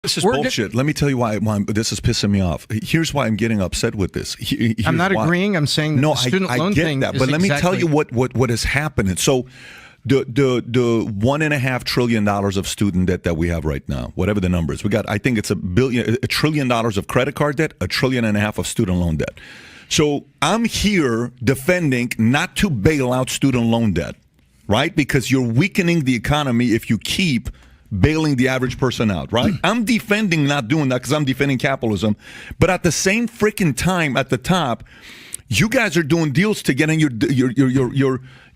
This is bullshit. Let me tell you why this is pissing me off. Here's why I'm getting upset with this. I'm not agreeing. I'm saying no, the student loan thing that. But let me tell you what is happening. So the $1.5 trillion of student debt that we have right now, whatever the number is, we got, I think it's $1 trillion of credit card debt, $1.5 trillion of student loan debt. So I'm here defending not to bail out student loan debt, right? Because you're weakening the economy if you keep bailing the average person out, right? I'm defending not doing that because I'm defending capitalism. But at the same freaking time, at the top, you guys are doing deals to get in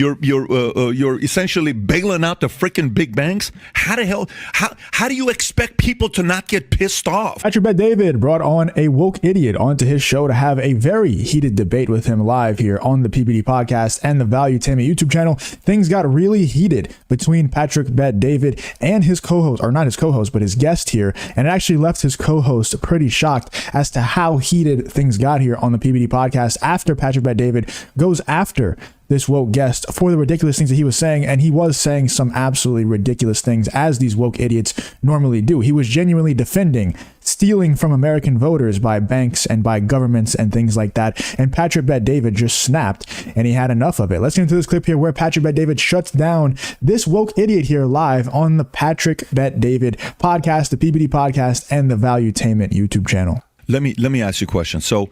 you're essentially bailing out the freaking big banks. How the hell? How do you expect people to not get pissed off? Patrick Bet-David brought on a woke idiot onto his show to have a very heated debate with him live here on the PBD podcast and the Valuetainment YouTube channel. Things got really heated between Patrick Bet-David and his co-host, or not his co-host, but his guest here, and it actually left his co-host pretty shocked as to how heated things got here on the PBD podcast after Patrick Bet-David goes after this woke guest for the ridiculous things that he was saying, and he was saying some absolutely ridiculous things, as these woke idiots normally do. He was genuinely defending stealing from American voters by banks and by governments and things like that, and Patrick Bet-David just snapped, and he had enough of it. Let's get into this clip here where Patrick Bet-David shuts down this woke idiot here live on the Patrick Bet-David podcast, the PBD podcast, and the Valuetainment YouTube channel. Let me ask you a question. So,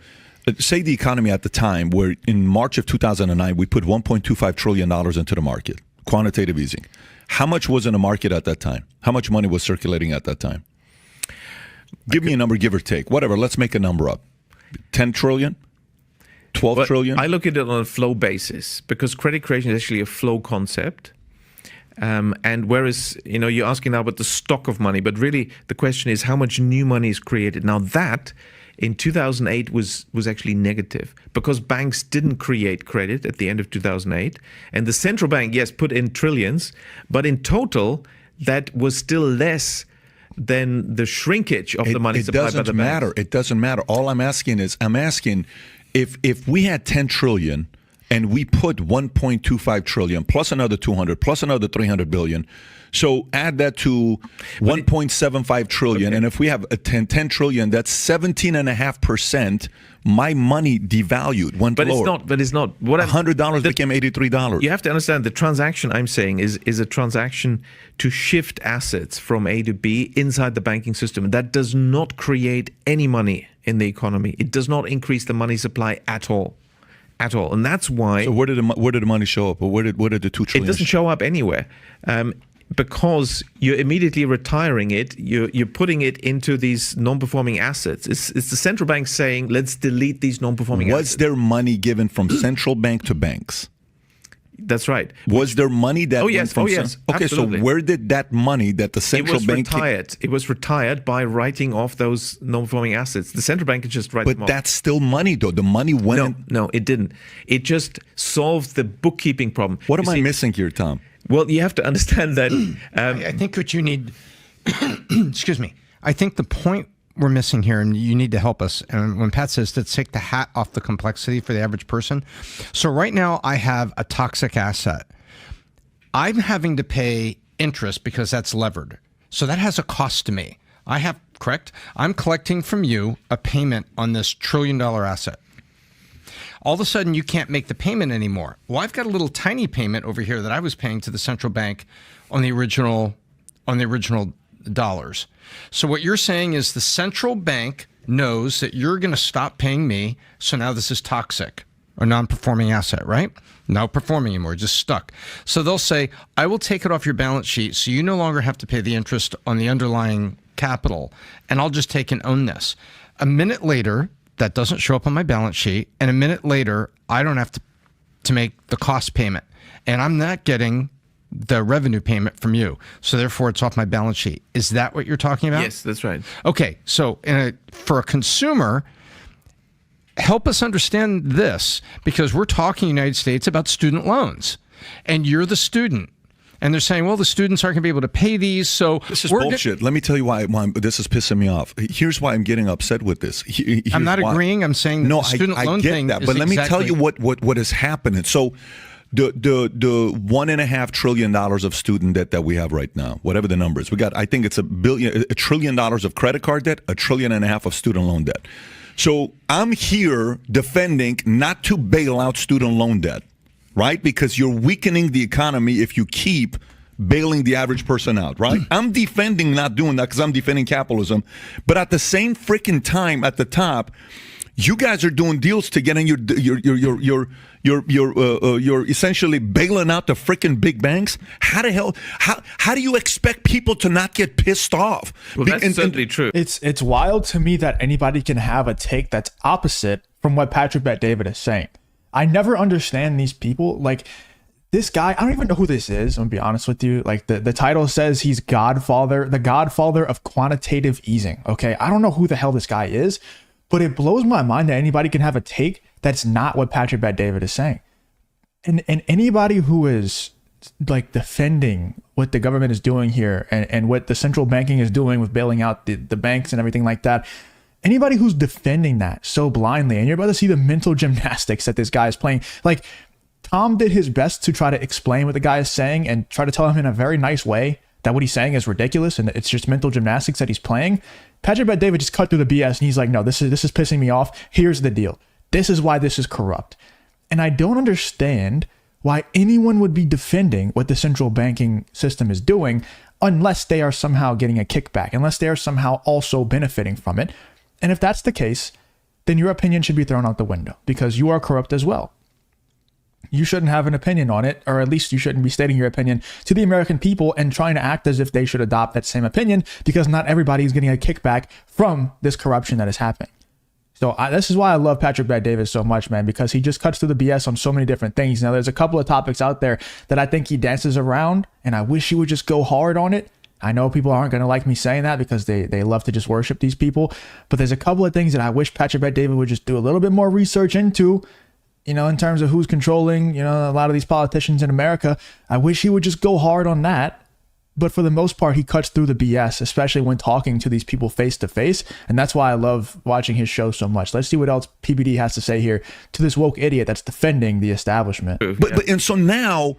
say the economy at the time, where in March of 2009, we put $1.25 trillion into the market, quantitative easing. How much was in the market at that time? How much money was circulating at that time? Give me a number, give or take. Whatever, let's make a number up. 10 trillion? 12 trillion? I look at it on a flow basis because credit creation is actually a flow concept. And whereas, you're asking now about the stock of money, but really the question is how much new money is created. Now that in 2008 was actually negative because banks didn't create credit at the end of 2008. And the central bank, yes, put in trillions, but in total, that was still less than the shrinkage of the money supplied by the banks. It doesn't matter. All I'm asking is, if we had 10 trillion and we put 1.25 trillion plus another 200 plus another 300 billion, so add that to 1.75 trillion, and if we have a 10 trillion, that's 17.5%. My money devalued, went lower. But it's not. What $100 became $83. You have to understand the transaction I'm saying is a transaction to shift assets from A to B inside the banking system. That does not create any money in the economy. It does not increase the money supply at all. And that's why. So where did the money show up? Or where did the 2 trillion? It doesn't show up anywhere. Because you're immediately retiring it, you're putting it into these non-performing assets. It's the central bank saying, let's delete these non-performing assets. Was there money given from central bank to banks? That's right. Was there money that went from... yes. Okay, Absolutely. So where did that money that the central bank... It was retired by writing off those non-performing assets. The central bank could just write them off. But that's still money, though. The money went... No, it didn't. It just solved the bookkeeping problem. What am I missing here, Tom? Well, you have to understand that... I think what you need... excuse me. I think the point we're missing here, and you need to help us, and when Pat says to take the hat off the complexity for the average person. So right now, I have a toxic asset. I'm having to pay interest because that's levered. So that has a cost to me. Correct? I'm collecting from you a payment on this $1 trillion asset. All of a sudden, you can't make the payment anymore. Well, I've got a little tiny payment over here that I was paying to the central bank on the original dollars. So what you're saying is the central bank knows that you're going to stop paying me, so now this is toxic or non-performing asset, right? Not performing anymore, just stuck. So they'll say, I will take it off your balance sheet so you no longer have to pay the interest on the underlying capital, and I'll just take and own this. A minute later, that doesn't show up on my balance sheet, and a minute later, I don't have to make the cost payment, and I'm not getting the revenue payment from you. So therefore, it's off my balance sheet. Is that what you're talking about? Yes, that's right. Okay, so for a consumer, help us understand this, because we're talking in the United States about student loans, and you're the student. And they're saying, well, the students aren't going to be able to pay these, so... This is bullshit. Let me tell you why this is pissing me off. Here's why I'm getting upset with this. I'm not agreeing. I'm saying the student loan thing that, but let me tell you what is happening. So the $1.5 trillion of student debt that we have right now, whatever the number is, we got, I think it's $1 trillion of credit card debt, $1.5 trillion of student loan debt. So I'm here defending not to bail out student loan debt, right? Because you're weakening the economy if you keep bailing the average person out, right? I'm defending not doing that because I'm defending capitalism. But at the same freaking time, at the top, you guys are doing deals to get in you're essentially bailing out the freaking big banks. How the hell? How do you expect people to not get pissed off? Well, that's certainly true. It's wild to me that anybody can have a take that's opposite from what Patrick Bet-David is saying. I never understand these people. Like this guy, I don't even know who this is. I'm gonna be honest with you. Like the title says he's the godfather of quantitative easing. Okay, I don't know who the hell this guy is. But it blows my mind that anybody can have a take that's not what Patrick Bet-David is saying. And anybody who is like defending what the government is doing here and what the central banking is doing with bailing out the banks and everything like that, anybody who's defending that so blindly, and you're about to see the mental gymnastics that this guy is playing. Like Tom did his best to try to explain what the guy is saying and try to tell him in a very nice way that what he's saying is ridiculous and it's just mental gymnastics that he's playing. Patrick Bet-David just cut through the BS and he's like, no, this is pissing me off. Here's the deal. This is why this is corrupt. And I don't understand why anyone would be defending what the central banking system is doing unless they are somehow getting a kickback, unless they are somehow also benefiting from it. And if that's the case, then your opinion should be thrown out the window because you are corrupt as well. You shouldn't have an opinion on it, or at least you shouldn't be stating your opinion to the American people and trying to act as if they should adopt that same opinion because not everybody is getting a kickback from this corruption that is happening. So this is why I love Patrick Bet-David so much, man, because he just cuts through the BS on so many different things. Now, there's a couple of topics out there that I think he dances around, and I wish he would just go hard on it. I know people aren't going to like me saying that because they love to just worship these people, but there's a couple of things that I wish Patrick Bet-David would just do a little bit more research into. You know, in terms of who's controlling, a lot of these politicians in America. I wish he would just go hard on that. But for the most part, he cuts through the BS, especially when talking to these people face to face. And that's why I love watching his show so much. Let's see what else PBD has to say here to this woke idiot that's defending the establishment. But so now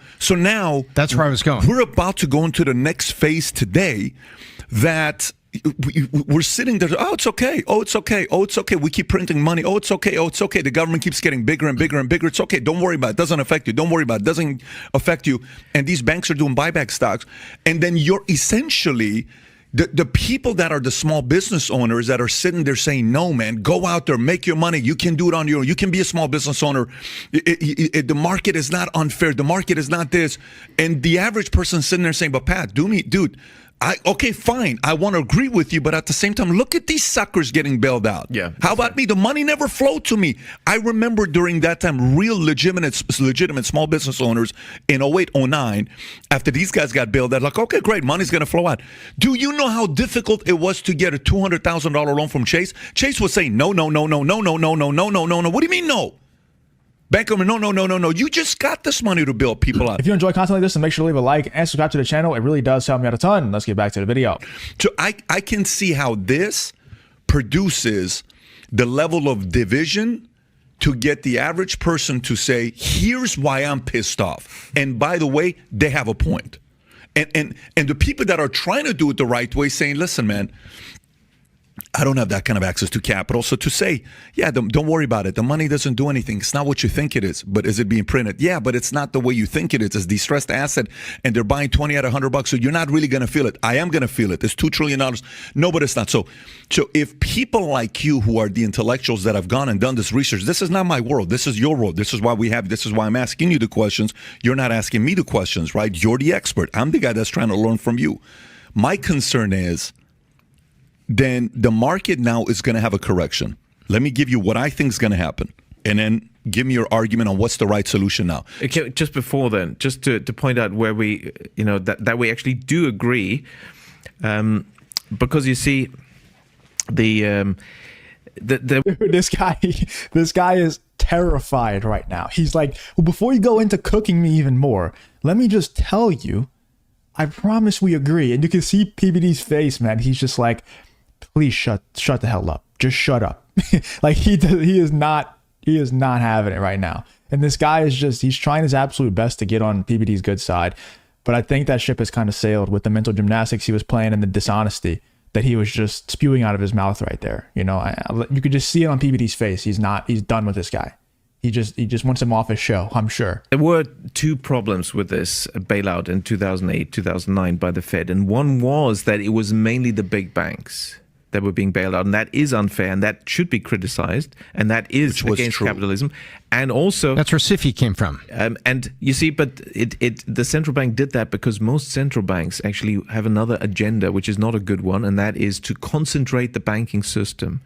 that's where I was going. We're about to go into the next phase today that we're sitting there. Oh, it's okay. Oh, it's okay. Oh, it's okay. We keep printing money. Oh, it's okay. Oh, it's okay. The government keeps getting bigger and bigger and bigger. It's okay. Don't worry about it. It doesn't affect you. Don't worry about it. It doesn't affect you. And these banks are doing buyback stocks. And then you're essentially the people that are the small business owners that are sitting there saying, no, man, go out there, make your money. You can do it on your own. You can be a small business owner. The market is not unfair. The market is not this. And the average person sitting there saying, but Pat, dude, okay, fine. I want to agree with you, but at the same time, look at these suckers getting bailed out. Yeah. How about me? The money never flowed to me. I remember during that time, real legitimate small business owners in 08, 09, after these guys got bailed out, like, okay, great, money's going to flow out. Do you know how difficult it was to get a $200,000 loan from Chase? Chase was saying, no. What do you mean no? Bank of no. You just got this money to bail people out. If you enjoy content like this, then make sure to leave a like and subscribe to the channel. It really does help me out a ton. Let's get back to the video. So I can see how this produces the level of division to get the average person to say, here's why I'm pissed off. And by the way, they have a point. And the people that are trying to do it the right way saying, listen, man, I don't have that kind of access to capital. So to say, yeah, don't worry about it. The money doesn't do anything. It's not what you think it is. But is it being printed? Yeah, but it's not the way you think it is. It's distressed asset, and they're buying 20 at $100. So you're not really going to feel it. I am going to feel it. It's $2 trillion. No, but it's not. So if people like you who are the intellectuals that have gone and done this research, this is not my world. This is your world. This is why I'm asking you the questions. You're not asking me the questions, right? You're the expert. I'm the guy that's trying to learn from you. My concern is, then the market now is going to have a correction. Let me give you what I think is going to happen, and then give me your argument on what's the right solution now. Okay, just before then, just to point out where we, that we actually do agree, because you see, this guy is terrified right now. He's like, well, before you go into cooking me even more, let me just tell you, I promise we agree. And you can see PBD's face, man. He's just like, please shut the hell up. Just shut up. Like he is not having it right now. And this guy is just, he's trying his absolute best to get on PBD's good side. But I think that ship has kind of sailed with the mental gymnastics he was playing and the dishonesty that he was just spewing out of his mouth right there. You know, you could just see it on PBD's face. He's done with this guy. He just wants him off his show, I'm sure. There were two problems with this bailout in 2008, 2009 by the Fed. And one was that it was mainly the big banks that were being bailed out. And that is unfair, and that should be criticized. And that is against capitalism. And also... That's where SIFI came from. And you see, but the central bank did that because most central banks actually have another agenda, which is not a good one, and that is to concentrate the banking system.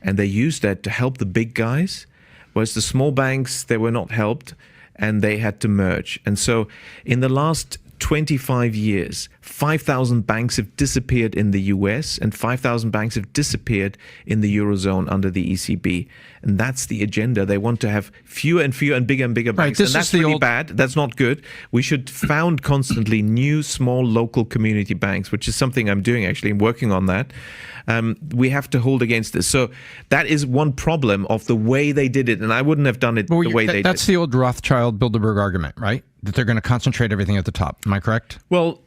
And they use that to help the big guys, whereas the small banks, they were not helped, and they had to merge. And so in the last 25 years, 5,000 banks have disappeared in the US and 5,000 banks have disappeared in the Eurozone under the ECB. And that's the agenda. They want to have fewer and fewer and bigger banks. This and that's is the really old... bad. That's not good. We should found constantly new, small, local community banks, which is something I'm doing actually. I'm working on that. We have to hold against this. So that is one problem of the way they did it. And I wouldn't have done it the way they did. That's the old Rothschild-Bilderberg argument, right? That they're going to concentrate everything at the top. Am I correct? Well,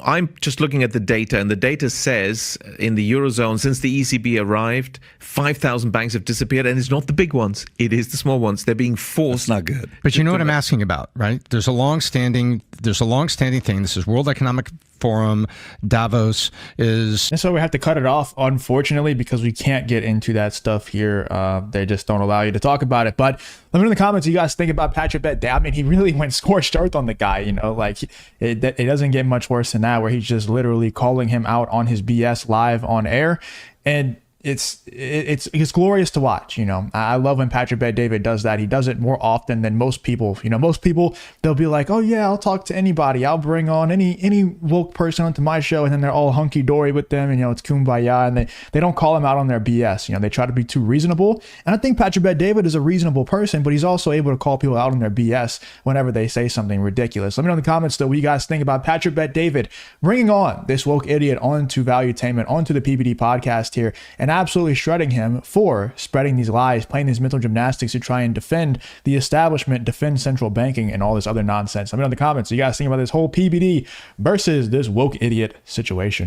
I'm just looking at the data, and the data says in the Eurozone, since the ECB arrived, 5,000 banks have disappeared, and it's not the big ones. It is the small ones. They're being forced. That's not good. But you know what I'm asking about, right? There's a long-standing thing. This is World Economic Forum, Davos is... And so we have to cut it off, unfortunately, because we can't get into that stuff here. They just don't allow you to talk about it. But let me know in the comments what you guys think about Patrick Bet. I mean, he really went scorched earth on the guy, you know, like it doesn't get much worse than that, where he's just literally calling him out on his BS live on air. And it's glorious to watch. You know, I love when Patrick Bet David does that. He does it more often than most people. You know, most people, they'll be like, oh yeah, I'll talk to anybody. I'll bring on any woke person onto my show. And then they're all hunky dory with them. And, you know, it's kumbaya. And they don't call him out on their BS. You know, they try to be too reasonable. And I think Patrick Bet David is a reasonable person, but he's also able to call people out on their BS whenever they say something ridiculous. Let me know in the comments though what you guys think about Patrick Bet David bringing on this woke idiot onto Valuetainment, onto the PBD podcast here, and absolutely shredding him for spreading these lies, playing these mental gymnastics to try and defend the establishment, defend central banking, and all this other nonsense. Let me know in the comments what you guys think about this whole PBD versus this woke idiot situation.